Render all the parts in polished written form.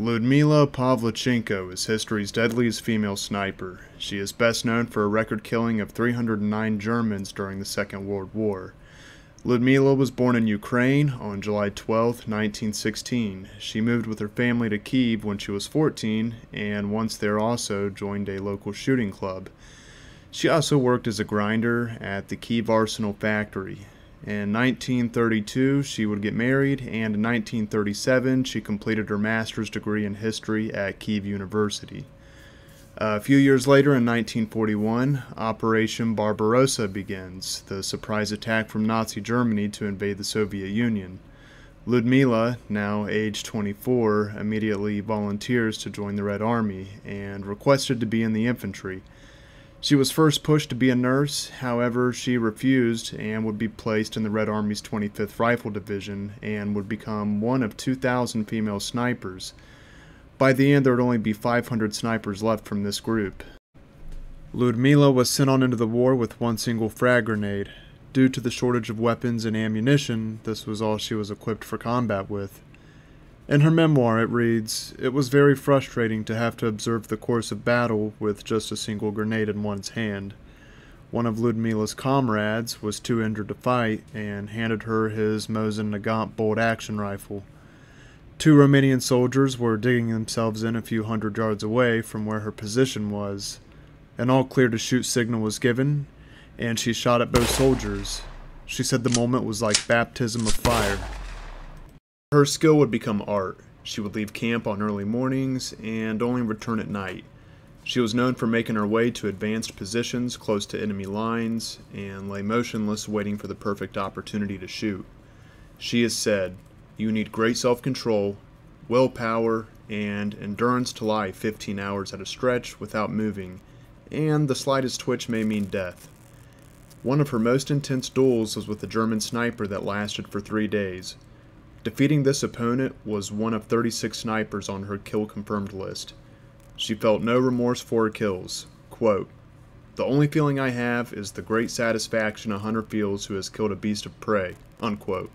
Lyudmilla Pavlichenko is history's deadliest female sniper. She is best known for a record killing of 309 Germans during the Second World War. Lyudmilla was born in Ukraine on July 12, 1916. She moved with her family to Kiev when she was 14, and once there also joined a local shooting club. She also worked as a grinder at the Kiev Arsenal factory. In 1932, she would get married, and in 1937, she completed her master's degree in history at Kiev University. A few years later, in 1941, Operation Barbarossa begins, the surprise attack from Nazi Germany to invade the Soviet Union. Lyudmilla, now aged 24, immediately volunteers to join the Red Army and requested to be in the infantry. She was first pushed to be a nurse, however, she refused and would be placed in the Red Army's 25th Rifle Division and would become one of 2,000 female snipers. By the end, there would only be 500 snipers left from this group. Lyudmilla was sent on into the war with one single frag grenade. Due to the shortage of weapons and ammunition, this was all she was equipped for combat with. In her memoir it reads, "It was very frustrating to have to observe the course of battle with just a single grenade in one's hand. One of Lyudmilla's comrades was too injured to fight and handed her his Mosin Nagant bolt-action rifle. Two Romanian soldiers were digging themselves in a few hundred yards away from where her position was. An all-clear to shoot signal was given, and she shot at both soldiers. She said the moment was like baptism of fire." Her skill would become art. She would leave camp on early mornings and only return at night. She was known for making her way to advanced positions close to enemy lines and lay motionless waiting for the perfect opportunity to shoot. She has said, "You need great self-control, willpower, and endurance to lie 15 hours at a stretch without moving, and the slightest twitch may mean death." One of her most intense duels was with a German sniper that lasted for 3 days. Defeating this opponent was one of 36 snipers on her kill-confirmed list. She felt no remorse for her kills. Quote, "The only feeling I have is the great satisfaction a hunter feels who has killed a beast of prey." Unquote.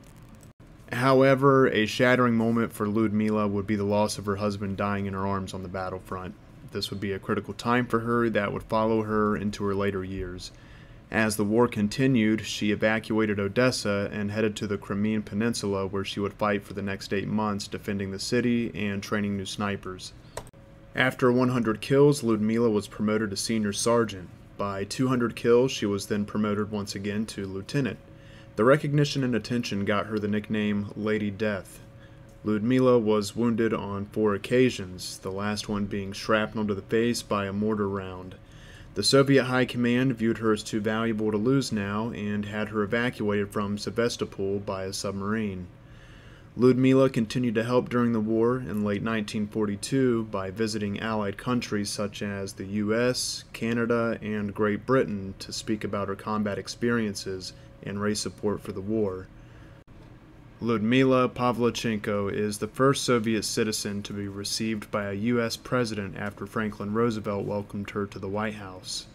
However, a shattering moment for Lyudmilla would be the loss of her husband dying in her arms on the battlefront. This would be a critical time for her that would follow her into her later years. As the war continued, she evacuated Odessa and headed to the Crimean Peninsula, where she would fight for the next 8 months defending the city and training new snipers. After 100 kills, Lyudmilla was promoted to senior sergeant. By 200 kills, she was then promoted once again to lieutenant. The recognition and attention got her the nickname Lady Death. Lyudmilla was wounded on 4 occasions, the last one being shrapnel to the face by a mortar round. The Soviet High Command viewed her as too valuable to lose now and had her evacuated from Sevastopol by a submarine. Lyudmilla continued to help during the war in late 1942 by visiting Allied countries such as the US, Canada, and Great Britain to speak about her combat experiences and raise support for the war. Lyudmilla Pavlichenko is the first Soviet citizen to be received by a U.S. president after Franklin Roosevelt welcomed her to the White House.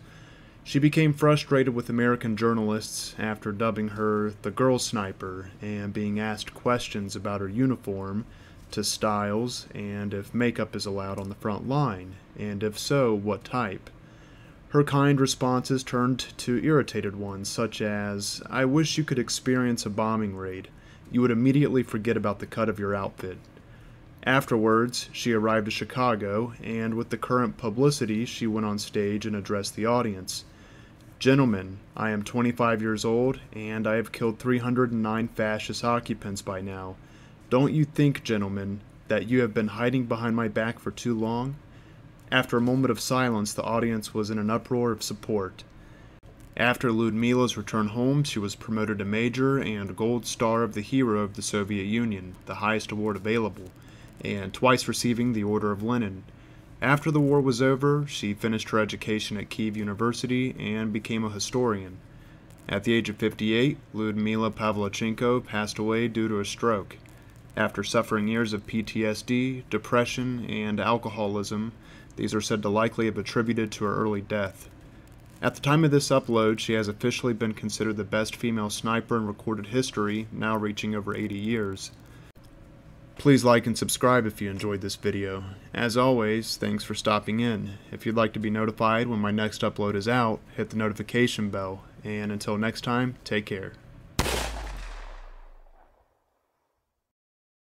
She became frustrated with American journalists after dubbing her the Girl Sniper and being asked questions about her uniform, to styles, and if makeup is allowed on the front line, and if so, what type. Her kind responses turned to irritated ones, such as, "I wish you could experience a bombing raid. You would immediately forget about the cut of your outfit." Afterwards, she arrived to Chicago, and with the current publicity, she went on stage and addressed the audience. "Gentlemen, I am 25 years old, and I have killed 309 fascist occupants by now. Don't you think, gentlemen, that you have been hiding behind my back for too long?" After a moment of silence, the audience was in an uproar of support. After Lyudmilla's return home, she was promoted to Major and Gold Star of the Hero of the Soviet Union, the highest award available, and twice receiving the Order of Lenin. After the war was over, she finished her education at Kiev University and became a historian. At the age of 58, Lyudmilla Pavlichenko passed away due to a stroke. After suffering years of PTSD, depression, and alcoholism, these are said to likely have attributed to her early death. At the time of this upload, she has officially been considered the best female sniper in recorded history, now reaching over 80 years. Please like and subscribe if you enjoyed this video. As always, thanks for stopping in. If you'd like to be notified when my next upload is out, hit the notification bell. And until next time, take care.